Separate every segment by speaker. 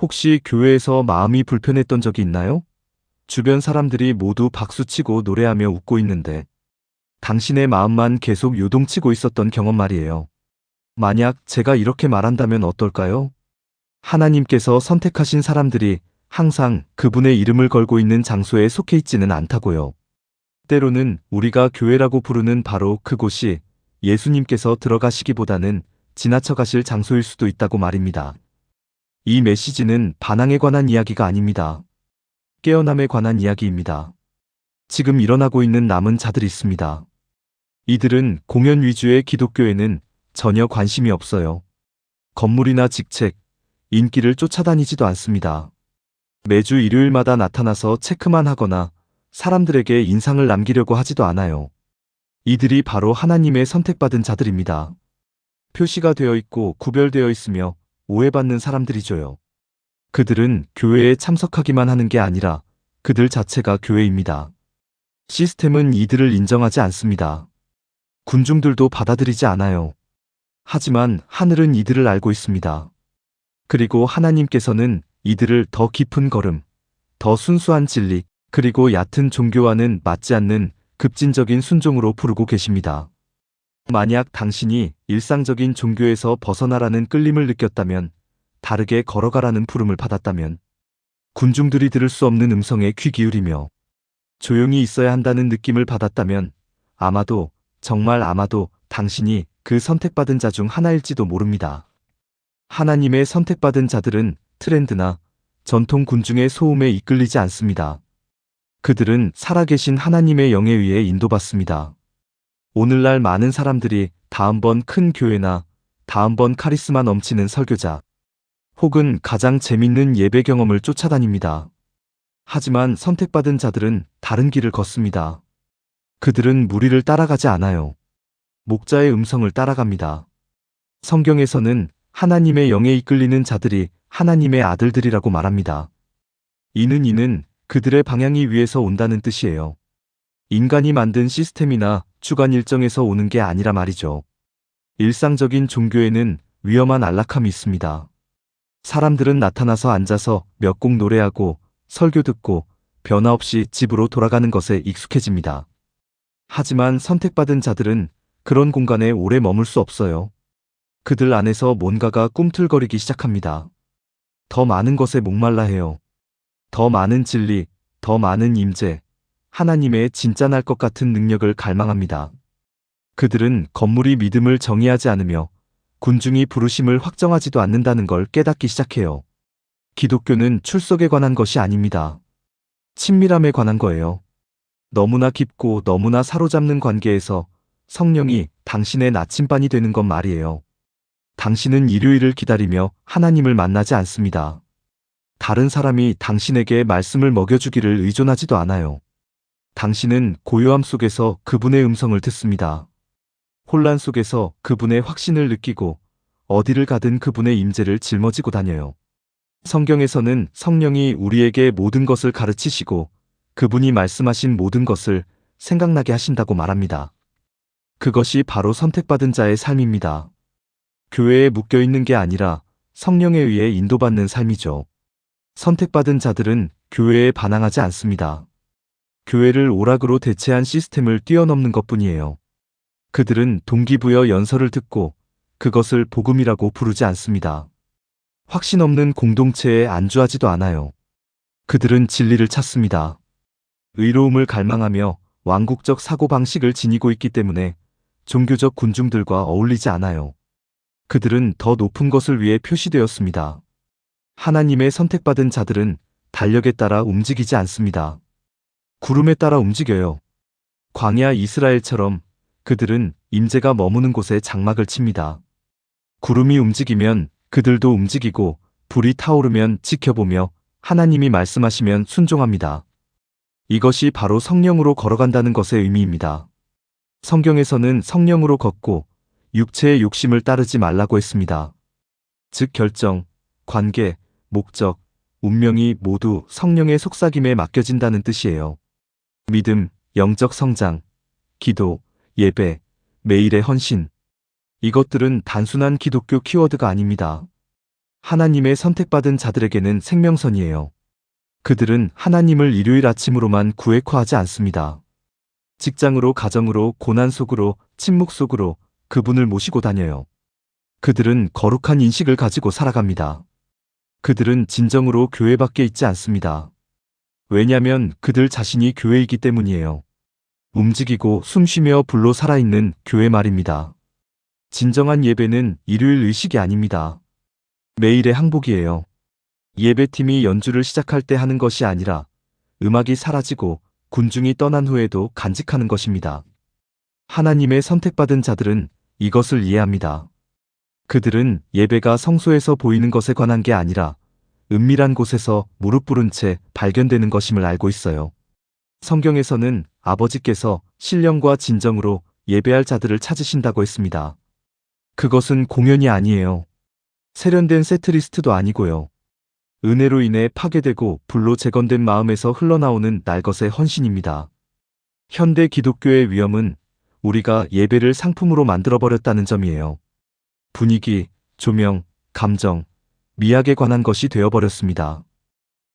Speaker 1: 혹시 교회에서 마음이 불편했던 적이 있나요? 주변 사람들이 모두 박수치고 노래하며 웃고 있는데 당신의 마음만 계속 요동치고 있었던 경험 말이에요. 만약 제가 이렇게 말한다면 어떨까요? 하나님께서 선택하신 사람들이 항상 그분의 이름을 걸고 있는 장소에 속해 있지는 않다고요. 때로는 우리가 교회라고 부르는 바로 그곳이 예수님께서 들어가시기보다는 지나쳐 가실 장소일 수도 있다고 말입니다. 이 메시지는 반항에 관한 이야기가 아닙니다. 깨어남에 관한 이야기입니다. 지금 일어나고 있는 남은 자들이 있습니다. 이들은 공연 위주의 기독교에는 전혀 관심이 없어요. 건물이나 직책, 인기를 쫓아다니지도 않습니다. 매주 일요일마다 나타나서 체크만 하거나 사람들에게 인상을 남기려고 하지도 않아요. 이들이 바로 하나님의 선택받은 자들입니다. 표시가 되어 있고 구별되어 있으며 오해받는 사람들이죠요. 그들은 교회에 참석하기만 하는 게 아니라 그들 자체가 교회입니다. 시스템은 이들을 인정하지 않습니다. 군중들도 받아들이지 않아요. 하지만 하늘은 이들을 알고 있습니다. 그리고 하나님께서는 이들을 더 깊은 걸음, 더 순수한 진리, 그리고 얕은 종교와는 맞지 않는 급진적인 순종으로 부르고 계십니다. 만약 당신이 일상적인 종교에서 벗어나라는 끌림을 느꼈다면, 다르게 걸어가라는 부름을 받았다면, 군중들이 들을 수 없는 음성에 귀 기울이며 조용히 있어야 한다는 느낌을 받았다면, 아마도, 정말 아마도 당신이 그 선택받은 자 중 하나일지도 모릅니다. 하나님의 선택받은 자들은 트렌드나 전통 군중의 소음에 이끌리지 않습니다. 그들은 살아계신 하나님의 영에 의해 인도받습니다. 오늘날 많은 사람들이 다음번 큰 교회나 다음번 카리스마 넘치는 설교자 혹은 가장 재밌는 예배 경험을 쫓아다닙니다. 하지만 선택받은 자들은 다른 길을 걷습니다. 그들은 무리를 따라가지 않아요. 목자의 음성을 따라갑니다. 성경에서는 하나님의 영에 이끌리는 자들이 하나님의 아들들이라고 말합니다. 이는 그들의 방향이 위에서 온다는 뜻이에요. 인간이 만든 시스템이나 주간 일정에서 오는 게 아니라 말이죠. 일상적인 종교에는 위험한 안락함이 있습니다. 사람들은 나타나서 앉아서 몇 곡 노래하고 설교 듣고 변화 없이 집으로 돌아가는 것에 익숙해집니다. 하지만 선택받은 자들은 그런 공간에 오래 머물 수 없어요. 그들 안에서 뭔가가 꿈틀거리기 시작합니다. 더 많은 것에 목말라 해요. 더 많은 진리, 더 많은 임재, 하나님의 진짜 날 것 같은 능력을 갈망합니다. 그들은 건물이 믿음을 정의하지 않으며 군중이 부르심을 확정하지도 않는다는 걸 깨닫기 시작해요. 기독교는 출석에 관한 것이 아닙니다. 친밀함에 관한 거예요. 너무나 깊고 너무나 사로잡는 관계에서 성령이 당신의 나침반이 되는 건 말이에요. 당신은 일요일을 기다리며 하나님을 만나지 않습니다. 다른 사람이 당신에게 말씀을 먹여주기를 의존하지도 않아요. 당신은 고요함 속에서 그분의 음성을 듣습니다. 혼란 속에서 그분의 확신을 느끼고 어디를 가든 그분의 임재를 짊어지고 다녀요. 성경에서는 성령이 우리에게 모든 것을 가르치시고 그분이 말씀하신 모든 것을 생각나게 하신다고 말합니다. 그것이 바로 선택받은 자의 삶입니다. 교회에 묶여 있는 게 아니라 성령에 의해 인도받는 삶이죠. 선택받은 자들은 교회에 반항하지 않습니다. 교회를 오락으로 대체한 시스템을 뛰어넘는 것뿐이에요. 그들은 동기부여 연설을 듣고 그것을 복음이라고 부르지 않습니다. 확신 없는 공동체에 안주하지도 않아요. 그들은 진리를 찾습니다. 의로움을 갈망하며 왕국적 사고방식을 지니고 있기 때문에 종교적 군중들과 어울리지 않아요. 그들은 더 높은 것을 위해 표시되었습니다. 하나님의 선택받은 자들은 달력에 따라 움직이지 않습니다. 구름에 따라 움직여요. 광야 이스라엘처럼 그들은 임재가 머무는 곳에 장막을 칩니다. 구름이 움직이면 그들도 움직이고 불이 타오르면 지켜보며 하나님이 말씀하시면 순종합니다. 이것이 바로 성령으로 걸어간다는 것의 의미입니다. 성경에서는 성령으로 걷고 육체의 욕심을 따르지 말라고 했습니다. 즉 결정, 관계, 목적, 운명이 모두 성령의 속삭임에 맡겨진다는 뜻이에요. 믿음, 영적 성장, 기도, 예배, 매일의 헌신. 이것들은 단순한 기독교 키워드가 아닙니다. 하나님의 선택받은 자들에게는 생명선이에요. 그들은 하나님을 일요일 아침으로만 구획화하지 않습니다. 직장으로, 가정으로, 고난 속으로, 침묵 속으로 그분을 모시고 다녀요. 그들은 거룩한 인식을 가지고 살아갑니다. 그들은 진정으로 교회 밖에 있지 않습니다. 왜냐하면 그들 자신이 교회이기 때문이에요. 움직이고 숨쉬며 불로 살아있는 교회 말입니다. 진정한 예배는 일요일 의식이 아닙니다. 매일의 항복이에요. 예배팀이 연주를 시작할 때 하는 것이 아니라 음악이 사라지고 군중이 떠난 후에도 간직하는 것입니다. 하나님의 선택받은 자들은 이것을 이해합니다. 그들은 예배가 성소에서 보이는 것에 관한 게 아니라 은밀한 곳에서 무릎 꿇은 채 발견되는 것임을 알고 있어요. 성경에서는 아버지께서 신령과 진정으로 예배할 자들을 찾으신다고 했습니다. 그것은 공연이 아니에요. 세련된 세트리스트도 아니고요. 은혜로 인해 파괴되고 불로 재건된 마음에서 흘러나오는 날것의 헌신입니다. 현대 기독교의 위험은 우리가 예배를 상품으로 만들어버렸다는 점이에요. 분위기, 조명, 감정, 미학에 관한 것이 되어버렸습니다.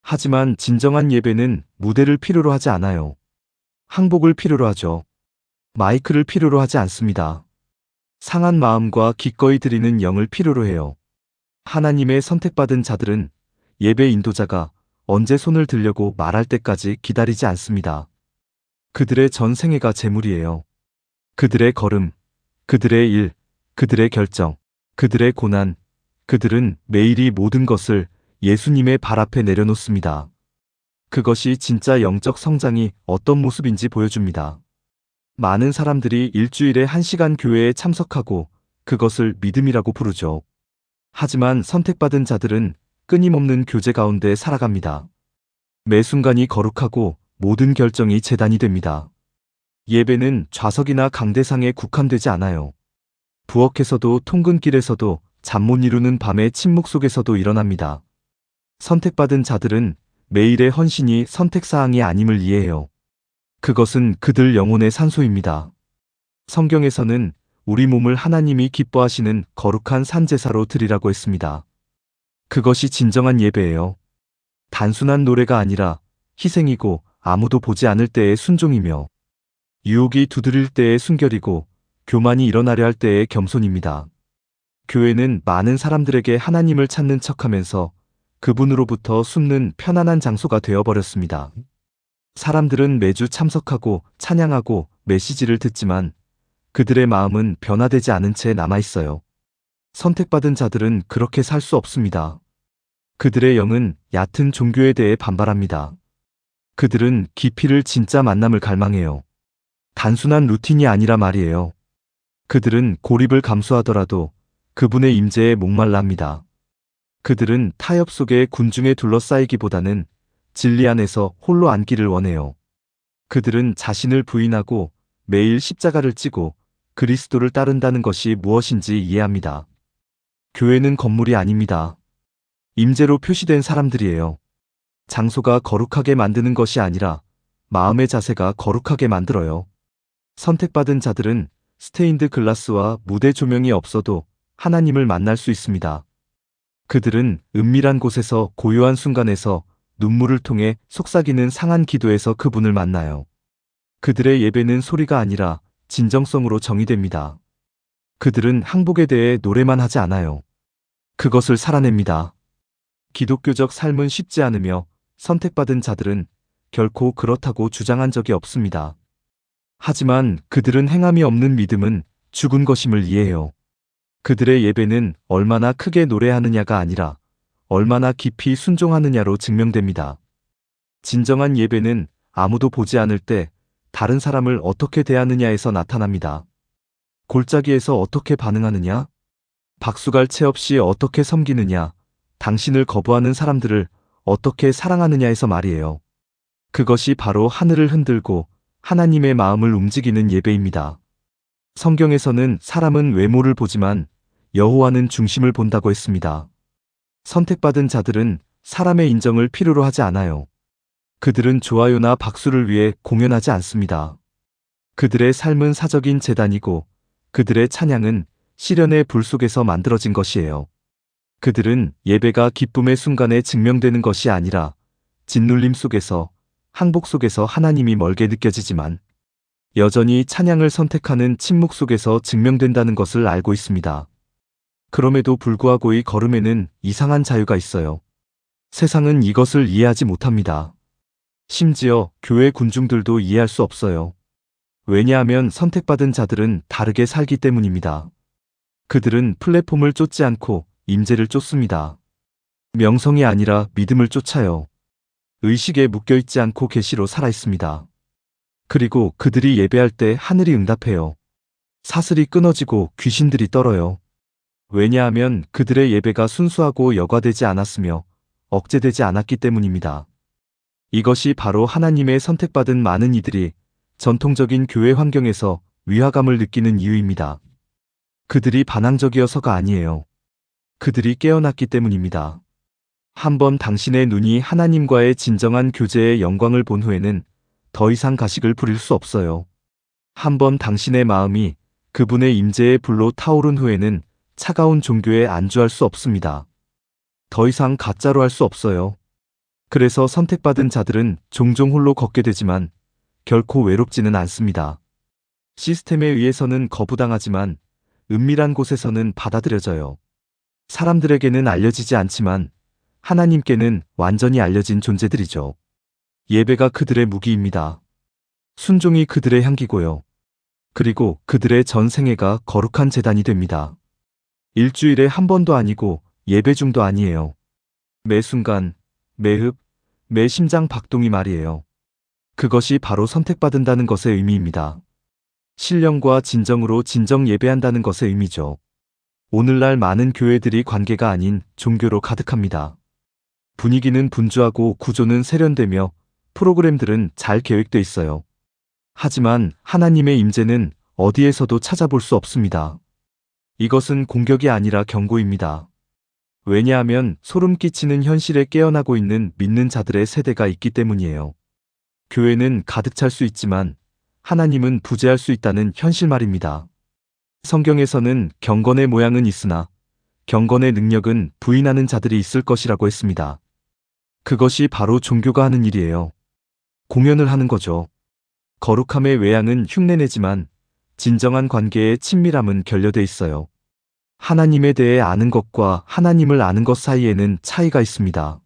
Speaker 1: 하지만 진정한 예배는 무대를 필요로 하지 않아요. 항복을 필요로 하죠. 마이크를 필요로 하지 않습니다. 상한 마음과 기꺼이 드리는 영을 필요로 해요. 하나님의 선택받은 자들은 예배 인도자가 언제 손을 들려고 말할 때까지 기다리지 않습니다. 그들의 전 생애가 제물이에요. 그들의 걸음, 그들의 일, 그들의 결정, 그들의 고난, 그들은 매일이 모든 것을 예수님의 발 앞에 내려놓습니다. 그것이 진짜 영적 성장이 어떤 모습인지 보여줍니다. 많은 사람들이 일주일에 1시간 교회에 참석하고 그것을 믿음이라고 부르죠. 하지만 선택받은 자들은 끊임없는 교제 가운데 살아갑니다. 매 순간이 거룩하고 모든 결정이 제단이 됩니다. 예배는 좌석이나 강대상에 국한되지 않아요. 부엌에서도 통근길에서도 잠 못 이루는 밤의 침묵 속에서도 일어납니다. 선택받은 자들은 매일의 헌신이 선택사항이 아님을 이해해요. 그것은 그들 영혼의 산소입니다. 성경에서는 우리 몸을 하나님이 기뻐하시는 거룩한 산제사로 드리라고 했습니다. 그것이 진정한 예배예요. 단순한 노래가 아니라 희생이고 아무도 보지 않을 때의 순종이며 유혹이 두드릴 때의 순결이고 교만이 일어나려 할 때의 겸손입니다. 교회는 많은 사람들에게 하나님을 찾는 척하면서 그분으로부터 숨는 편안한 장소가 되어버렸습니다. 사람들은 매주 참석하고 찬양하고 메시지를 듣지만 그들의 마음은 변화되지 않은 채 남아있어요. 선택받은 자들은 그렇게 살 수 없습니다. 그들의 영은 얕은 종교에 대해 반발합니다. 그들은 깊이를 진짜 만남을 갈망해요. 단순한 루틴이 아니라 말이에요. 그들은 고립을 감수하더라도 그분의 임재에 목말라 합니다. 그들은 타협 속에 군중에 둘러싸이기보다는 진리 안에서 홀로 앉기를 원해요. 그들은 자신을 부인하고 매일 십자가를 찌고 그리스도를 따른다는 것이 무엇인지 이해합니다. 교회는 건물이 아닙니다. 임재로 표시된 사람들이에요. 장소가 거룩하게 만드는 것이 아니라 마음의 자세가 거룩하게 만들어요. 선택받은 자들은 스테인드 글라스와 무대 조명이 없어도 하나님을 만날 수 있습니다. 그들은 은밀한 곳에서 고요한 순간에서 눈물을 통해 속삭이는 상한 기도에서 그분을 만나요. 그들의 예배는 소리가 아니라 진정성으로 정의됩니다. 그들은 항복에 대해 노래만 하지 않아요. 그것을 살아냅니다. 기독교적 삶은 쉽지 않으며 선택받은 자들은 결코 그렇다고 주장한 적이 없습니다. 하지만 그들은 행함이 없는 믿음은 죽은 것임을 이해해요. 그들의 예배는 얼마나 크게 노래하느냐가 아니라 얼마나 깊이 순종하느냐로 증명됩니다. 진정한 예배는 아무도 보지 않을 때 다른 사람을 어떻게 대하느냐에서 나타납니다. 골짜기에서 어떻게 반응하느냐? 박수갈 채 없이 어떻게 섬기느냐? 당신을 거부하는 사람들을 어떻게 사랑하느냐에서 말이에요. 그것이 바로 하늘을 흔들고 하나님의 마음을 움직이는 예배입니다. 성경에서는 사람은 외모를 보지만 여호와는 중심을 본다고 했습니다. 선택받은 자들은 사람의 인정을 필요로 하지 않아요. 그들은 좋아요나 박수를 위해 공연하지 않습니다. 그들의 삶은 사적인 제단이고 그들의 찬양은 시련의 불 속에서 만들어진 것이에요. 그들은 예배가 기쁨의 순간에 증명되는 것이 아니라 짓눌림 속에서, 항복 속에서 하나님이 멀게 느껴지지만 여전히 찬양을 선택하는 침묵 속에서 증명된다는 것을 알고 있습니다. 그럼에도 불구하고 이 걸음에는 이상한 자유가 있어요. 세상은 이것을 이해하지 못합니다. 심지어 교회 군중들도 이해할 수 없어요. 왜냐하면 선택받은 자들은 다르게 살기 때문입니다. 그들은 플랫폼을 쫓지 않고 임재를 쫓습니다. 명성이 아니라 믿음을 쫓아요. 의식에 묶여있지 않고 계시로 살아있습니다. 그리고 그들이 예배할 때 하늘이 응답해요. 사슬이 끊어지고 귀신들이 떨어요. 왜냐하면 그들의 예배가 순수하고 여과되지 않았으며 억제되지 않았기 때문입니다. 이것이 바로 하나님의 선택받은 많은 이들이 전통적인 교회 환경에서 위화감을 느끼는 이유입니다. 그들이 반항적이어서가 아니에요. 그들이 깨어났기 때문입니다. 한번 당신의 눈이 하나님과의 진정한 교제의 영광을 본 후에는 더 이상 가식을 부릴 수 없어요. 한번 당신의 마음이 그분의 임재의 불로 타오른 후에는 차가운 종교에 안주할 수 없습니다. 더 이상 가짜로 할 수 없어요. 그래서 선택받은 자들은 종종 홀로 걷게 되지만 결코 외롭지는 않습니다. 시스템에 의해서는 거부당하지만 은밀한 곳에서는 받아들여져요. 사람들에게는 알려지지 않지만 하나님께는 완전히 알려진 존재들이죠. 예배가 그들의 무기입니다. 순종이 그들의 향기고요. 그리고 그들의 전 생애가 거룩한 제단이 됩니다. 일주일에 한 번도 아니고 예배 중도 아니에요. 매 순간, 매 흡, 매 심장 박동이 말이에요. 그것이 바로 선택받는다는 것의 의미입니다. 신령과 진정으로 진정 예배한다는 것의 의미죠. 오늘날 많은 교회들이 관계가 아닌 종교로 가득합니다. 분위기는 분주하고 구조는 세련되며 프로그램들은 잘 계획돼 있어요. 하지만 하나님의 임재는 어디에서도 찾아볼 수 없습니다. 이것은 공격이 아니라 경고입니다. 왜냐하면 소름 끼치는 현실에 깨어나고 있는 믿는 자들의 세대가 있기 때문이에요. 교회는 가득 찰 수 있지만 하나님은 부재할 수 있다는 현실 말입니다. 성경에서는 경건의 모양은 있으나 경건의 능력은 부인하는 자들이 있을 것이라고 했습니다. 그것이 바로 종교가 하는 일이에요. 공연을 하는 거죠. 거룩함의 외양은 흉내내지만 진정한 관계의 친밀함은 결여돼 있어요. 하나님에 대해 아는 것과 하나님을 아는 것 사이에는 차이가 있습니다.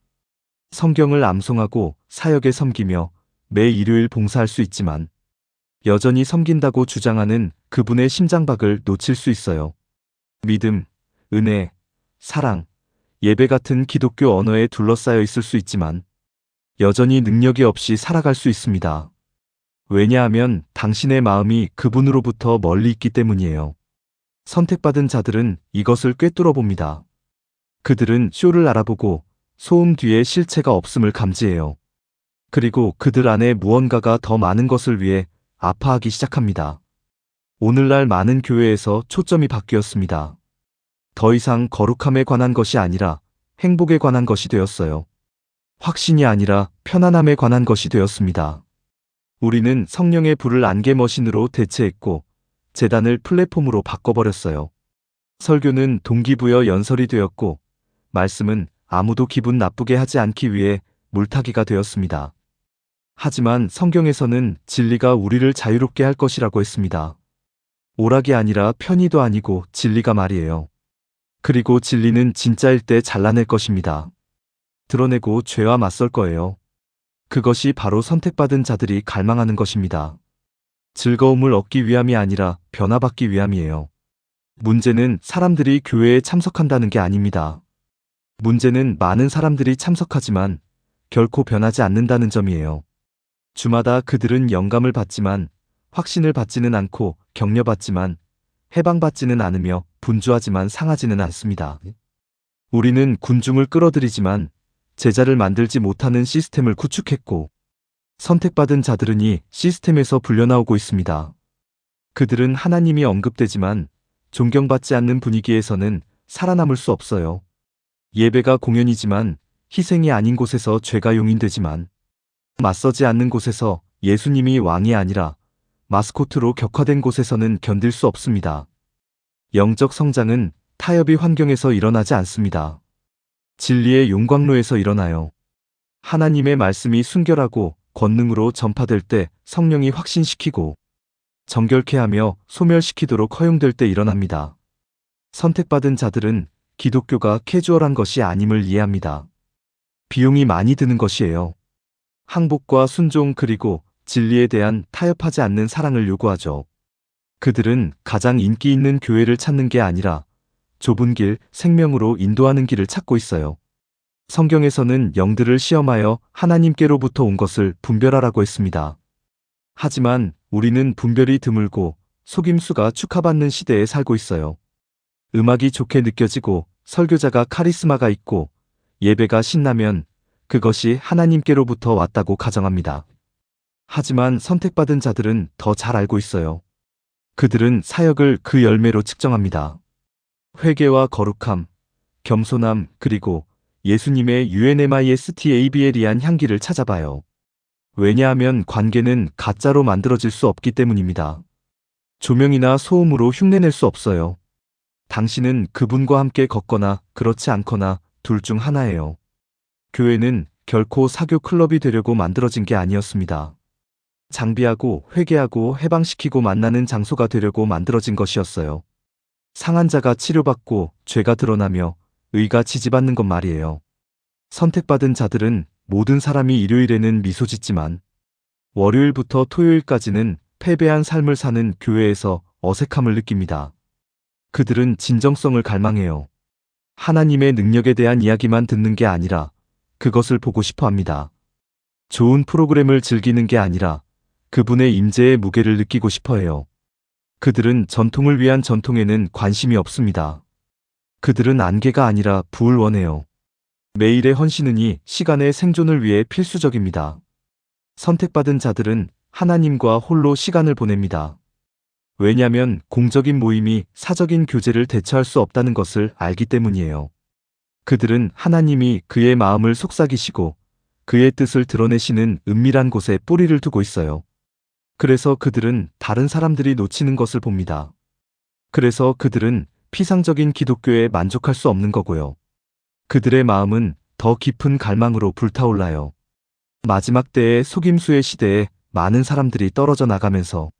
Speaker 1: 성경을 암송하고 사역에 섬기며 매 일요일 봉사할 수 있지만 여전히 섬긴다고 주장하는 그분의 심장박을 놓칠 수 있어요. 믿음, 은혜, 사랑, 예배 같은 기독교 언어에 둘러싸여 있을 수 있지만 여전히 능력이 없이 살아갈 수 있습니다. 왜냐하면 당신의 마음이 그분으로부터 멀리 있기 때문이에요. 선택받은 자들은 이것을 꿰뚫어 봅니다. 그들은 쇼를 알아보고 소음 뒤에 실체가 없음을 감지해요. 그리고 그들 안에 무언가가 더 많은 것을 위해 아파하기 시작합니다. 오늘날 많은 교회에서 초점이 바뀌었습니다. 더 이상 거룩함에 관한 것이 아니라 행복에 관한 것이 되었어요. 확신이 아니라 편안함에 관한 것이 되었습니다. 우리는 성령의 불을 안개머신으로 대체했고 제단을 플랫폼으로 바꿔버렸어요. 설교는 동기부여 연설이 되었고 말씀은 아무도 기분 나쁘게 하지 않기 위해 물타기가 되었습니다. 하지만 성경에서는 진리가 우리를 자유롭게 할 것이라고 했습니다. 오락이 아니라 편의도 아니고 진리가 말이에요. 그리고 진리는 진짜일 때 잘라낼 것입니다. 드러내고 죄와 맞설 거예요. 그것이 바로 선택받은 자들이 갈망하는 것입니다. 즐거움을 얻기 위함이 아니라 변화받기 위함이에요. 문제는 사람들이 교회에 참석한다는 게 아닙니다. 문제는 많은 사람들이 참석하지만 결코 변하지 않는다는 점이에요. 주마다 그들은 영감을 받지만 확신을 받지는 않고 격려받지만 해방받지는 않으며 분주하지만 상하지는 않습니다. 우리는 군중을 끌어들이지만 제자를 만들지 못하는 시스템을 구축했고 선택받은 자들은 이 시스템에서 불려나오고 있습니다. 그들은 하나님이 언급되지만 존경받지 않는 분위기에서는 살아남을 수 없어요. 예배가 공연이지만 희생이 아닌 곳에서 죄가 용인되지만 맞서지 않는 곳에서 예수님이 왕이 아니라 마스코트로 격화된 곳에서는 견딜 수 없습니다. 영적 성장은 타협의 환경에서 일어나지 않습니다. 진리의 용광로에서 일어나요. 하나님의 말씀이 순결하고 권능으로 전파될 때 성령이 확신시키고 정결케 하며 소멸시키도록 허용될 때 일어납니다. 선택받은 자들은 기독교가 캐주얼한 것이 아님을 이해합니다. 비용이 많이 드는 것이에요. 항복과 순종 그리고 진리에 대한 타협하지 않는 사랑을 요구하죠. 그들은 가장 인기 있는 교회를 찾는 게 아니라 좁은 길, 생명으로 인도하는 길을 찾고 있어요. 성경에서는 영들을 시험하여 하나님께로부터 온 것을 분별하라고 했습니다. 하지만 우리는 분별이 드물고 속임수가 축하받는 시대에 살고 있어요. 음악이 좋게 느껴지고 설교자가 카리스마가 있고 예배가 신나면 그것이 하나님께로부터 왔다고 가정합니다. 하지만 선택받은 자들은 더 잘 알고 있어요. 그들은 사역을 그 열매로 측정합니다. 회개와 거룩함, 겸손함, 그리고 예수님의 UNMISTABL이한 향기를 찾아봐요. 왜냐하면 관계는 가짜로 만들어질 수 없기 때문입니다. 조명이나 소음으로 흉내낼 수 없어요. 당신은 그분과 함께 걷거나 그렇지 않거나 둘 중 하나예요. 교회는 결코 사교 클럽이 되려고 만들어진 게 아니었습니다. 장비하고 회개하고 해방시키고 만나는 장소가 되려고 만들어진 것이었어요. 상한 자가 치료받고 죄가 드러나며 의가 지지받는 것 말이에요. 선택받은 자들은 모든 사람이 일요일에는 미소 짓지만 월요일부터 토요일까지는 패배한 삶을 사는 교회에서 어색함을 느낍니다. 그들은 진정성을 갈망해요. 하나님의 능력에 대한 이야기만 듣는 게 아니라 그것을 보고 싶어 합니다. 좋은 프로그램을 즐기는 게 아니라 그분의 임재의 무게를 느끼고 싶어 해요. 그들은 전통을 위한 전통에는 관심이 없습니다. 그들은 안개가 아니라 부을 원해요. 매일의 헌신은이 시간의 생존을 위해 필수적입니다. 선택받은 자들은 하나님과 홀로 시간을 보냅니다. 왜냐하면 공적인 모임이 사적인 교제를 대처할 수 없다는 것을 알기 때문이에요. 그들은 하나님이 그의 마음을 속삭이시고 그의 뜻을 드러내시는 은밀한 곳에 뿌리를 두고 있어요. 그래서 그들은 다른 사람들이 놓치는 것을 봅니다. 그래서 그들은 피상적인 기독교에 만족할 수 없는 거고요. 그들의 마음은 더 깊은 갈망으로 불타올라요. 마지막 때의 속임수의 시대에 많은 사람들이 떨어져 나가면서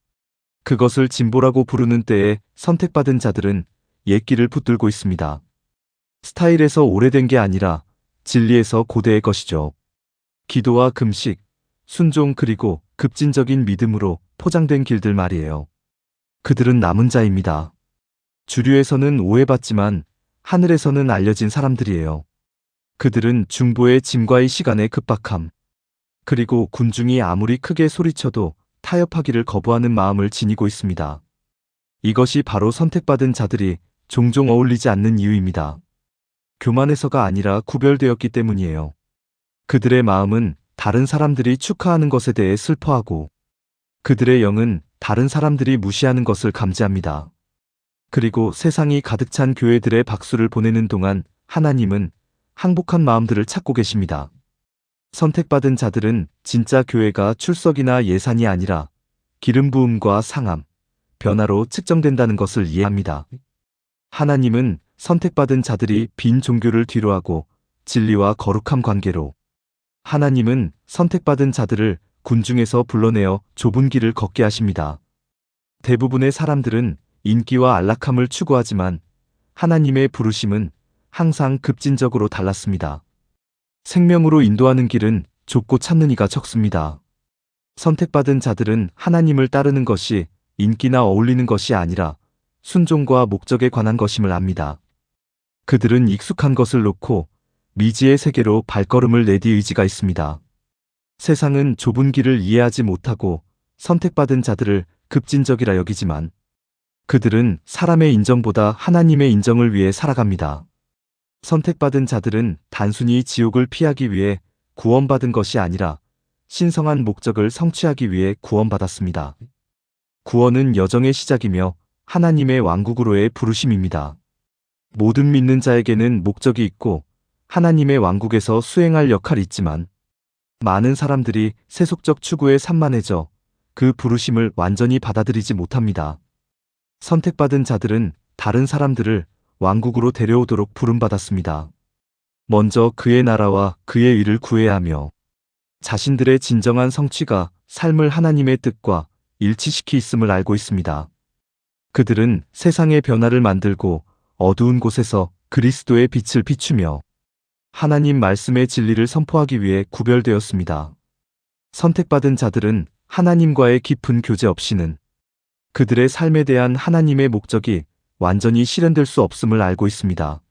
Speaker 1: 그것을 진보라고 부르는 때에 선택받은 자들은 옛길을 붙들고 있습니다. 스타일에서 오래된 게 아니라 진리에서 고대의 것이죠. 기도와 금식, 순종 그리고 급진적인 믿음으로 포장된 길들 말이에요. 그들은 남은 자입니다. 주류에서는 오해받지만 하늘에서는 알려진 사람들이에요. 그들은 중보의 짐과의 시간의 급박함, 그리고 군중이 아무리 크게 소리쳐도 타협하기를 거부하는 마음을 지니고 있습니다. 이것이 바로 선택받은 자들이 종종 어울리지 않는 이유입니다. 교만해서가 아니라 구별되었기 때문이에요. 그들의 마음은 다른 사람들이 축하하는 것에 대해 슬퍼하고 그들의 영은 다른 사람들이 무시하는 것을 감지합니다. 그리고 세상이 가득 찬 교회들의 박수를 보내는 동안 하나님은 항복한 마음들을 찾고 계십니다. 선택받은 자들은 진짜 교회가 출석이나 예산이 아니라 기름 부음과 상함, 변화로 측정된다는 것을 이해합니다. 하나님은 선택받은 자들이 빈 종교를 뒤로하고 진리와 거룩한 관계로, 하나님은 선택받은 자들을 군중에서 불러내어 좁은 길을 걷게 하십니다. 대부분의 사람들은 인기와 안락함을 추구하지만 하나님의 부르심은 항상 급진적으로 달랐습니다. 생명으로 인도하는 길은 좁고 찾는 이가 적습니다. 선택받은 자들은 하나님을 따르는 것이 인기나 어울리는 것이 아니라 순종과 목적에 관한 것임을 압니다. 그들은 익숙한 것을 놓고 미지의 세계로 발걸음을 내디 의지가 있습니다. 세상은 좁은 길을 이해하지 못하고 선택받은 자들을 급진적이라 여기지만 그들은 사람의 인정보다 하나님의 인정을 위해 살아갑니다. 선택받은 자들은 단순히 지옥을 피하기 위해 구원받은 것이 아니라 신성한 목적을 성취하기 위해 구원받았습니다. 구원은 여정의 시작이며 하나님의 왕국으로의 부르심입니다. 모든 믿는 자에게는 목적이 있고 하나님의 왕국에서 수행할 역할이 있지만 많은 사람들이 세속적 추구에 산만해져 그 부르심을 완전히 받아들이지 못합니다. 선택받은 자들은 다른 사람들을 왕국으로 데려오도록 부름받았습니다. 먼저 그의 나라와 그의 의를 구해야 하며 자신들의 진정한 성취가 삶을 하나님의 뜻과 일치시키 있음을 알고 있습니다. 그들은 세상의 변화를 만들고 어두운 곳에서 그리스도의 빛을 비추며 하나님 말씀의 진리를 선포하기 위해 구별되었습니다. 선택받은 자들은 하나님과의 깊은 교제 없이는 그들의 삶에 대한 하나님의 목적이 완전히 실현될 수 없음을 알고 있습니다.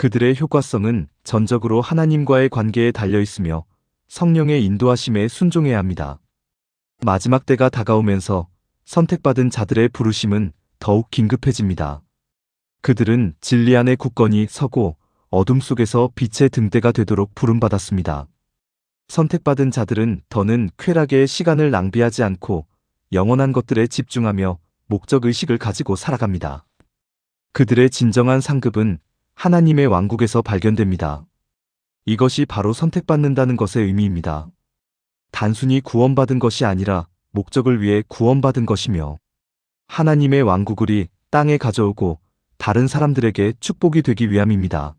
Speaker 1: 그들의 효과성은 전적으로 하나님과의 관계에 달려 있으며 성령의 인도하심에 순종해야 합니다. 마지막 때가 다가오면서 선택받은 자들의 부르심은 더욱 긴급해집니다. 그들은 진리 안에 굳건히 서고 어둠 속에서 빛의 등대가 되도록 부름받았습니다. 선택받은 자들은 더는 쾌락의 시간을 낭비하지 않고 영원한 것들에 집중하며 목적의식을 가지고 살아갑니다. 그들의 진정한 상급은 하나님의 왕국에서 발견됩니다. 이것이 바로 선택받는다는 것의 의미입니다. 단순히 구원받은 것이 아니라 목적을 위해 구원받은 것이며 하나님의 왕국을 땅에 가져오고 다른 사람들에게 축복이 되기 위함입니다.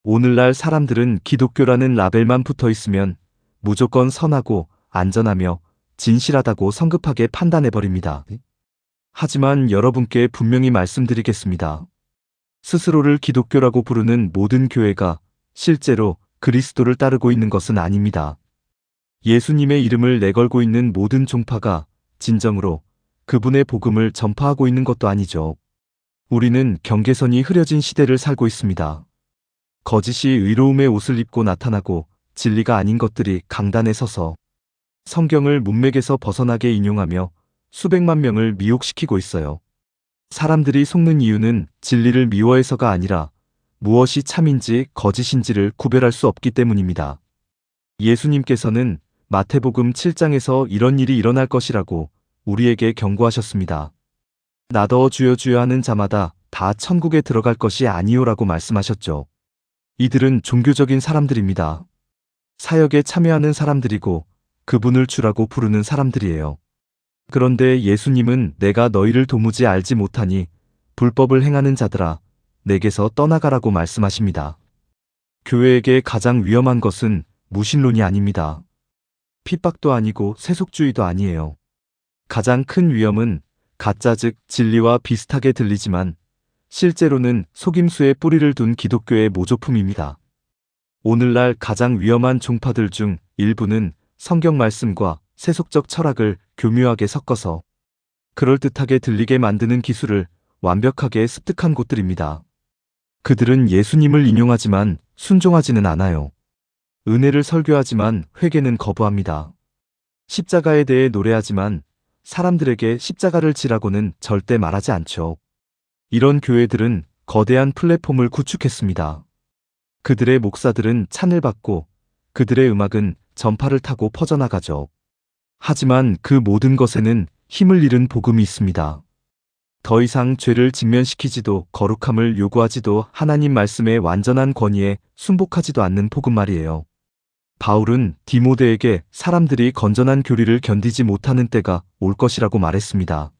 Speaker 1: 오늘날 사람들은 기독교라는 라벨만 붙어 있으면 무조건 선하고 안전하며 진실하다고 성급하게 판단해버립니다. 하지만 여러분께 분명히 말씀드리겠습니다. 스스로를 기독교라고 부르는 모든 교회가 실제로 그리스도를 따르고 있는 것은 아닙니다. 예수님의 이름을 내걸고 있는 모든 종파가 진정으로 그분의 복음을 전파하고 있는 것도 아니죠. 우리는 경계선이 흐려진 시대를 살고 있습니다. 거짓이 의로움의 옷을 입고 나타나고 진리가 아닌 것들이 강단에 서서 성경을 문맥에서 벗어나게 인용하며 수백만 명을 미혹시키고 있어요. 사람들이 속는 이유는 진리를 미워해서가 아니라 무엇이 참인지 거짓인지를 구별할 수 없기 때문입니다. 예수님께서는 마태복음 7장에서 이런 일이 일어날 것이라고 우리에게 경고하셨습니다. 나더 주여 주여 하는 자마다 다 천국에 들어갈 것이 아니오라고 말씀하셨죠. 이들은 종교적인 사람들입니다. 사역에 참여하는 사람들이고 그분을 주라고 부르는 사람들이에요. 그런데 예수님은 내가 너희를 도무지 알지 못하니 불법을 행하는 자들아 내게서 떠나가라고 말씀하십니다. 교회에게 가장 위험한 것은 무신론이 아닙니다. 핍박도 아니고 세속주의도 아니에요. 가장 큰 위험은 가짜 즉 진리와 비슷하게 들리지만 실제로는 속임수에 뿌리를 둔 기독교의 모조품입니다. 오늘날 가장 위험한 종파들 중 일부는 성경 말씀과 세속적 철학을 교묘하게 섞어서 그럴듯하게 들리게 만드는 기술을 완벽하게 습득한 곳들입니다. 그들은 예수님을 인용하지만 순종하지는 않아요. 은혜를 설교하지만 회개는 거부합니다. 십자가에 대해 노래하지만 사람들에게 십자가를 지라고는 절대 말하지 않죠. 이런 교회들은 거대한 플랫폼을 구축했습니다. 그들의 목사들은 찬을 받고 그들의 음악은 전파를 타고 퍼져나가죠. 하지만 그 모든 것에는 힘을 잃은 복음이 있습니다. 더 이상 죄를 직면시키지도 거룩함을 요구하지도 하나님 말씀의 완전한 권위에 순복하지도 않는 복음 말이에요. 바울은 디모데에게 사람들이 건전한 교리를 견디지 못하는 때가 올 것이라고 말했습니다.